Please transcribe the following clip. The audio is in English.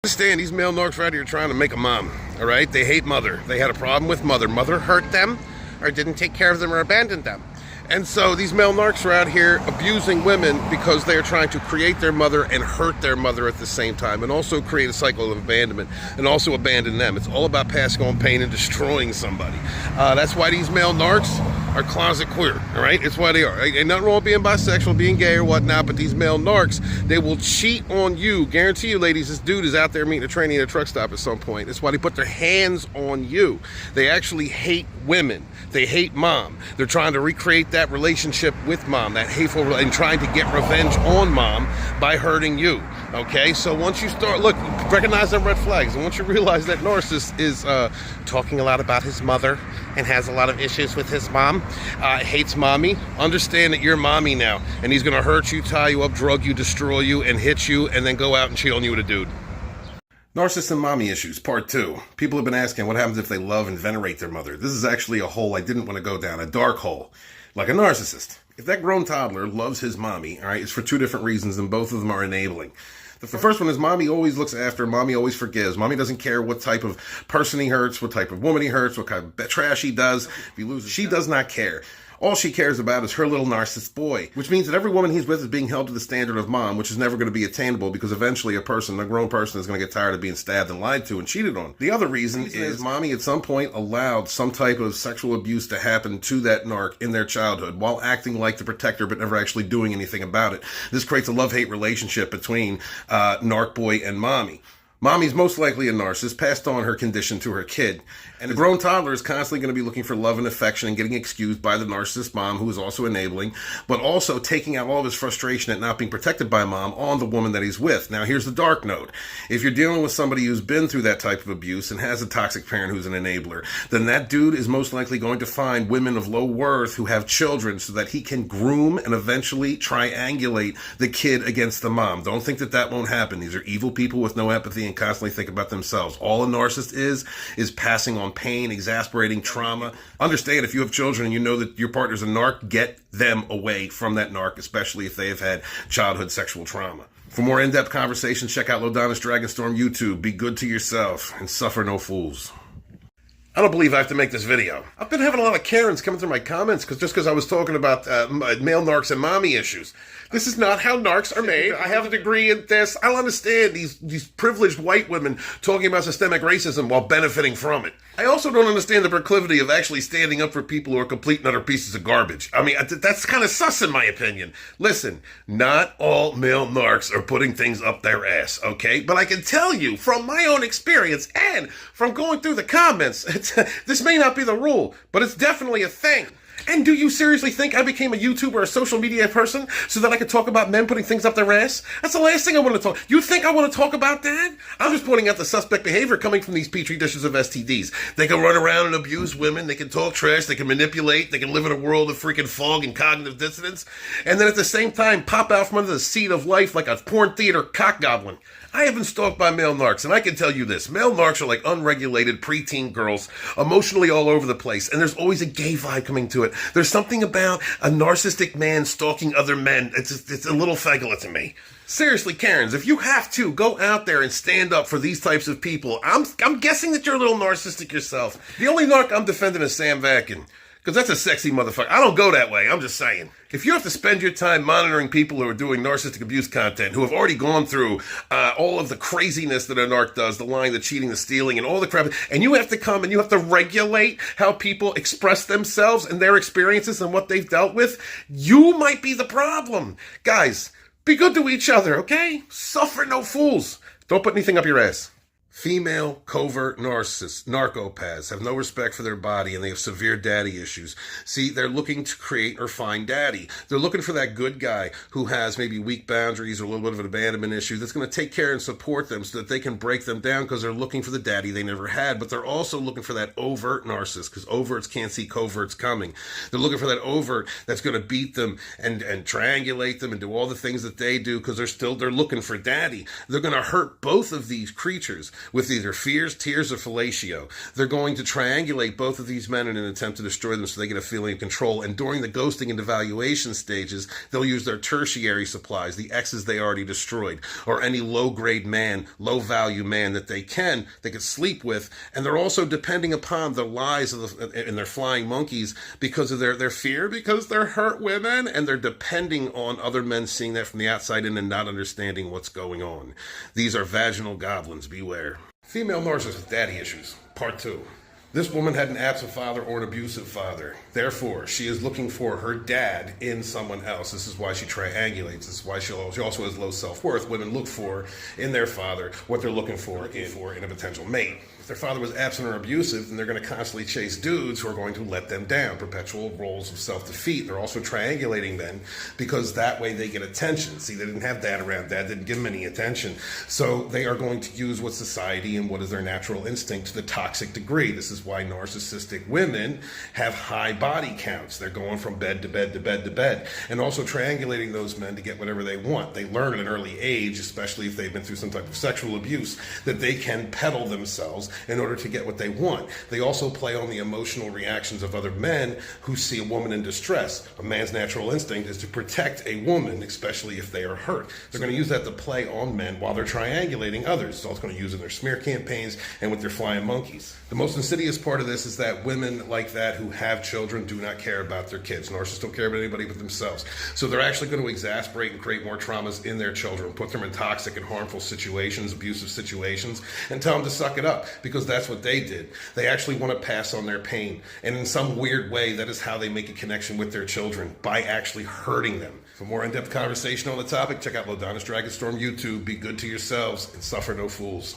Understand these male narcs right here trying to make a mom, all right? They hate mother. They had a problem with mother. Mother hurt them or didn't take care of them or abandoned them. And so these male narcs are out here abusing women because they are trying to create their mother and hurt their mother at the same time, and also create a cycle of abandonment and also abandon them. It's all about passing on pain and destroying somebody. That's why these male narcs are closet queer, all right? It's why they are. Ain't nothing wrong with being bisexual, being gay or whatnot, but these male narcs, they will cheat on you. Guarantee you, ladies, this dude is out there meeting a tranny at a truck stop at some point. That's why they put their hands on you. They actually hate women. They hate mom. They're trying to recreate that relationship with mom, that hateful, and trying to get revenge on mom by hurting you, okay? So once you start, look, recognize them red flags, and once you realize that narcissist is talking a lot about his mother and has a lot of issues with his mom, hates mommy, understand that you're mommy now, and he's gonna hurt you, tie you up, drug you, destroy you, and hit you, and then go out and cheat on you with a dude. Narcissist and mommy issues, part 2. People have been asking what happens if they love and venerate their mother. This is actually a hole I didn't want to go down, a dark hole, like a narcissist. If that grown toddler loves his mommy, all right, it's for 2 different reasons, and both of them are enabling. The first one is mommy always looks after, mommy always forgives. Mommy doesn't care what type of person he hurts, what type of woman he hurts, what kind of trash he does. If he loses, she does not care. All she cares about is her little narcissist boy, which means that every woman he's with is being held to the standard of mom, which is never going to be attainable because eventually a grown person is going to get tired of being stabbed and lied to and cheated on. The other reason is mommy at some point allowed some type of sexual abuse to happen to that narc in their childhood while acting like the protector but never actually doing anything about it. This creates a love-hate relationship between narc boy and mommy. Mommy's most likely a narcissist, passed on her condition to her kid. And the grown toddler is constantly going to be looking for love and affection and getting excused by the narcissist mom, who is also enabling, but also taking out all of his frustration at not being protected by mom on the woman that he's with. Now, here's the dark note. If you're dealing with somebody who's been through that type of abuse and has a toxic parent who's an enabler, then that dude is most likely going to find women of low worth who have children so that he can groom and eventually triangulate the kid against the mom. Don't think that that won't happen. These are evil people with no empathy and constantly think about themselves. All a narcissist is passing on pain, exasperating trauma. Understand, if you have children and you know that your partner's a narc, get them away from that narc, especially if they have had childhood sexual trauma. For more in-depth conversations, check out Lodana's Dragonstorm YouTube. Be good to yourself and suffer no fools. I don't believe I have to make this video. I've been having a lot of Karens coming through my comments because I was talking about male narcs and mommy issues. This is not how narcs are made. I have a degree in this. I don't understand these privileged white women talking about systemic racism while benefiting from it. I also don't understand the proclivity of actually standing up for people who are complete and utter pieces of garbage. I mean, that's kind of sus in my opinion. Listen, not all male narcs are putting things up their ass, okay? But I can tell you from my own experience and from going through the comments, this may not be the rule, but it's definitely a thing. And do you seriously think I became a YouTuber or a social media person so that I could talk about men putting things up their ass? That's the last thing I want to talk. You think I want to talk about that? I'm just pointing out the suspect behavior coming from these petri dishes of STDs. They can run around and abuse women. They can talk trash. They can manipulate. They can live in a world of freaking fog and cognitive dissonance. And then at the same time, pop out from under the seat of life like a porn theater cock goblin. I have been stalked by male narcs, and I can tell you this. Male narcs are like unregulated preteen girls, emotionally all over the place, and there's always a gay vibe coming to it. There's something about a narcissistic man stalking other men. It's a little fagula to me. Seriously, Karens, if you have to, go out there and stand up for these types of people. I'm guessing that you're a little narcissistic yourself. The only narc I'm defending is Sam Vakin. Because that's a sexy motherfucker. I don't go that way. I'm just saying. If you have to spend your time monitoring people who are doing narcissistic abuse content, who have already gone through all of the craziness that a narc does, the lying, the cheating, the stealing, and all the crap, and you have to come and you have to regulate how people express themselves and their experiences and what they've dealt with, you might be the problem. Guys, be good to each other, okay? Suffer no fools. Don't put anything up your ass. Female covert narcissists, narcopaths, have no respect for their body and they have severe daddy issues. See, they're looking to create or find daddy. They're looking for that good guy who has maybe weak boundaries or a little bit of an abandonment issue that's going to take care and support them so that they can break them down because they're looking for the daddy they never had. But they're also looking for that overt narcissist because overts can't see coverts coming. They're looking for that overt that's going to beat them and triangulate them and do all the things that they do because they're looking for daddy. They're going to hurt both of these creatures. with either fears, tears, or fellatio. They're going to triangulate both of these men in an attempt to destroy them so they get a feeling of control. And during the ghosting and devaluation stages, they'll use their tertiary supplies, the exes they already destroyed, or any low-grade man, low-value man that they could sleep with. And they're also depending upon the lies and their flying monkeys because of their fear, because they're hurt women, and they're depending on other men seeing that from the outside in and not understanding what's going on. These are vaginal goblins. Beware. Female narcissist with daddy issues. Part 2. This woman had an absent father or an abusive father. Therefore, she is looking for her dad in someone else. This is why she triangulates. This is why she also has low self-worth. Women look for in their father what they're looking for in a potential mate. If their father was absent or abusive, then they're going to constantly chase dudes who are going to let them down. Perpetual roles of self-defeat. They're also triangulating men because that way they get attention. See, they didn't have dad around. Dad didn't give them any attention. So they are going to use what society and what is their natural instinct to the toxic degree. This is why narcissistic women have high body counts. They're going from bed to bed to bed to bed, and also triangulating those men to get whatever they want. They learn at an early age, especially if they've been through some type of sexual abuse, that they can peddle themselves in order to get what they want. They also play on the emotional reactions of other men who see a woman in distress. A man's natural instinct is to protect a woman, especially if they are hurt. They're going to use that to play on men while they're triangulating others. It's also going to use in their smear campaigns and with their flying monkeys. The most insidious part of this is that women like that who have children do not care about their kids. Narcissists don't care about anybody but themselves. So they're actually going to exasperate and create more traumas in their children, put them in toxic and harmful situations, abusive situations, and tell them to suck it up because that's what they did. They actually want to pass on their pain. And in some weird way, that is how they make a connection with their children, by actually hurting them. For more in-depth conversation on the topic, check out Dragonstorm YouTube. Be good to yourselves and suffer no fools.